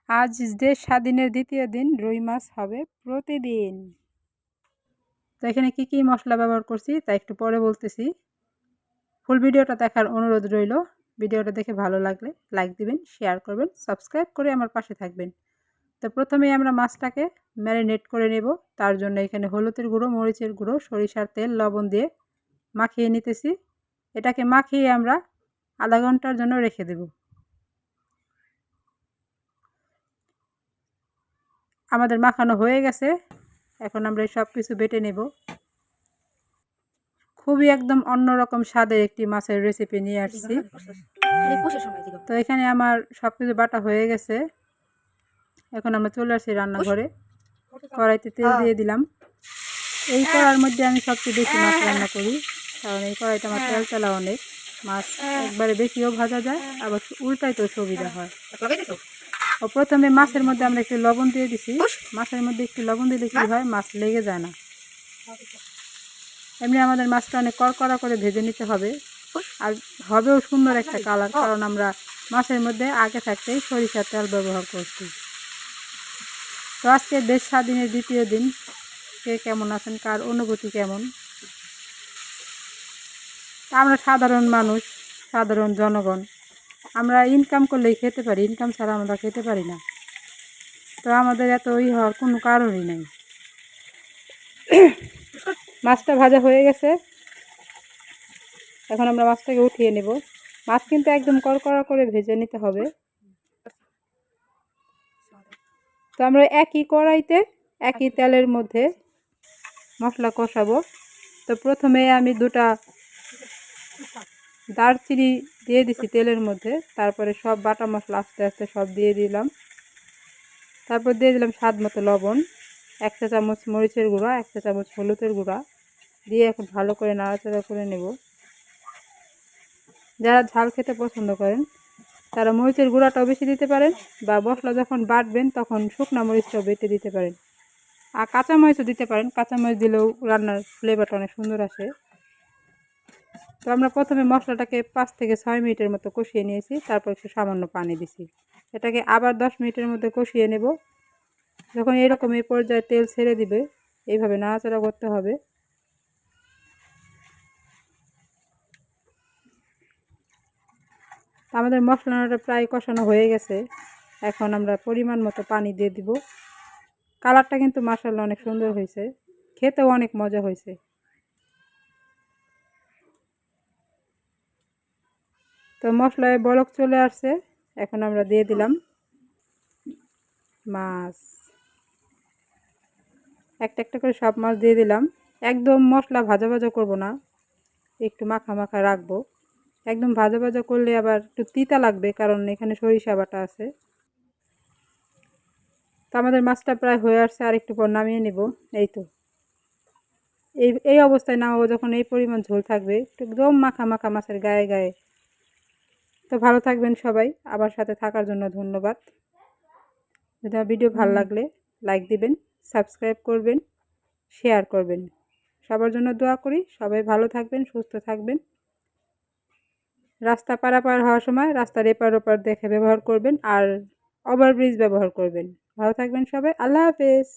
আজ দেশ স্বাধীনের দ্বিতীয় দিন রুই মাছ হবে প্রতিদিন। তো এখানে কি মশলা ব্যবহার করছি তা একটু পরে বলতেছি। ফুল ভিডিওটা দেখার অনুরোধ রইল। ভিডিওটা দেখে ভালো লাগলে লাইক দিবেন, শেয়ার করবেন, সাবস্ক্রাইব করে আমার পাশে থাকবেন। তো প্রথমেই আমরা মাছটাকে ম্যারিনেট করে নেব। তার জন্য এখানে হলুদের গুঁড়ো, মরিচের গুঁড়ো, সরিষার তেল, লবণ দিয়ে মাখিয়ে নিতেছি। এটাকে মাখিয়ে আমরা আধা ঘন্টার জন্য রেখে দেব। আমাদের মাখানো হয়ে গেছে। এখন আমরা সব কিছু বেটে নেব। খুবই একদম অন্যরকম স্বাদের একটি মাছের রেসিপি নিয়ে আসছি। তো এখানে আমার সব কিছু বাটা হয়ে গেছে। এখন আমরা চলে আসছি রান্নাঘরে। কড়াইতে তেল দিয়ে দিলাম। এই কড়ার মধ্যে আমি সবচেয়ে বেশি মাছ রান্না করি, কারণ এই কড়াইতে আমার তেল তেলা অনেক। মাছ একবারে বেশিও ভাজা যায়, আবার উল্টাইতেও সুবিধা হয়। ও প্রথমে মাছের মধ্যে আমরা একটু লবণ দিয়ে দিছি। মাছের মধ্যে একটু লবণ দিলে কি হয়, মাছ লেগে যায় না। এমনি আমাদের মাছটা অনেক কড়কড়া করে ভেজে নিতে হবে, আর হবেও সুন্দর একটা কালার, কারণ আমরা মাছের মধ্যে আগে থাকতেই সরিষার তেল ব্যবহার করছি। তো আজকে দেশ স্বাধীনের দ্বিতীয় দিন। কে কেমন আছেন, কার অনুভূতি কেমন? আমরা সাধারণ মানুষ, সাধারণ জনগণ, আমরা ইনকাম করলেই খেতে পারি, ইনকাম ছাড়া আমরা খেতে পারি না। তো আমাদের এত হওয়ার কোনো কারণই নেই। মাছটা ভাজা হয়ে গেছে। এখন আমরা মাছটাকে উঠিয়ে নেব। মাছ কিন্তু একদম কড়কড়া করে ভেজে নিতে হবে। তো আমরা একই কড়াইতে একই তেলের মধ্যে মশলা কষাবো। তো প্রথমে আমি দুটা দারচিনি দিয়ে দিছি তেলের মধ্যে, তারপরে সব বাটা মশলা আস্তে আস্তে সব দিয়ে দিলাম। তারপর দিয়ে দিলাম স্বাদ মতো লবণ, 1 চা চামচ মরিচের গুঁড়া, 1 চা চামচ হলুদের গুঁড়া দিয়ে এখন ভালো করে নাড়াচাড়া করে নেব। যারা ঝাল খেতে পছন্দ করেন তারা মরিচের গুঁড়াটাও বেশি দিতে পারেন, বা মশলা যখন বাটবেন তখন শুকনা মরিচটাও বেটে দিতে পারেন, আর কাঁচা মরিচও দিতে পারেন। কাঁচা মরিচ দিলেও রান্নার ফ্লেভারটা অনেক সুন্দর আসে। তো আমরা প্রথমে মশলাটাকে 5 থেকে 6 মিনিটের মতো কষিয়ে নিয়েছি, তারপর একটু সামান্য পানি দিছি। এটাকে আবার 10 মিনিটের মধ্যে কষিয়ে নেব। যখন এরকম এই পর্যায়ে তেল ছেড়ে দিবে, এইভাবে নাড়াচাড়া করতে হবে। আমাদের মশলাটা প্রায় কষানো হয়ে গেছে। এখন আমরা পরিমাণ মতো পানি দিয়ে দিব। কালারটা কিন্তু মাশাআল্লাহ অনেক সুন্দর হয়েছে, খেতেও অনেক মজা হয়েছে। তো মশলায় বলক চলে আসছে। এখন আমরা দিয়ে দিলাম মাছ। একটা একটা করে সব মাছ দিয়ে দিলাম। একদম মশলা ভাজা ভাজা করব না, একটু মাখা মাখা রাখবো। একদম ভাজা ভাজা করলে আবার একটু তিতা লাগবে, কারণ এখানে সরিষা বাটা আছে। তো আমাদের মাছটা প্রায় হয়ে আসছে, আর একটু পর নামিয়ে নেব। এই তো এই অবস্থায় নামাবো যখন এই পরিমাণ ঝোল থাকবে, একদম মাখা মাখা মাছের গায়ে গায়ে। তো ভালো থাকবেন সবাই, আমার সাথে থাকার জন্য ধন্যবাদ। যদি আমার ভিডিও ভালো লাগলে লাইক দিবেন, সাবস্ক্রাইব করবেন, শেয়ার করবেন। সবার জন্য দোয়া করি, সবাই ভালো থাকবেন, সুস্থ থাকবেন। রাস্তা পারাপার হওয়ার সময় রাস্তার এপার ওপার দেখে ব্যবহার করবেন, আর ওভারব্রিজ ব্যবহার করবেন। ভালো থাকবেন সবাই। আল্লাহ হাফেজ।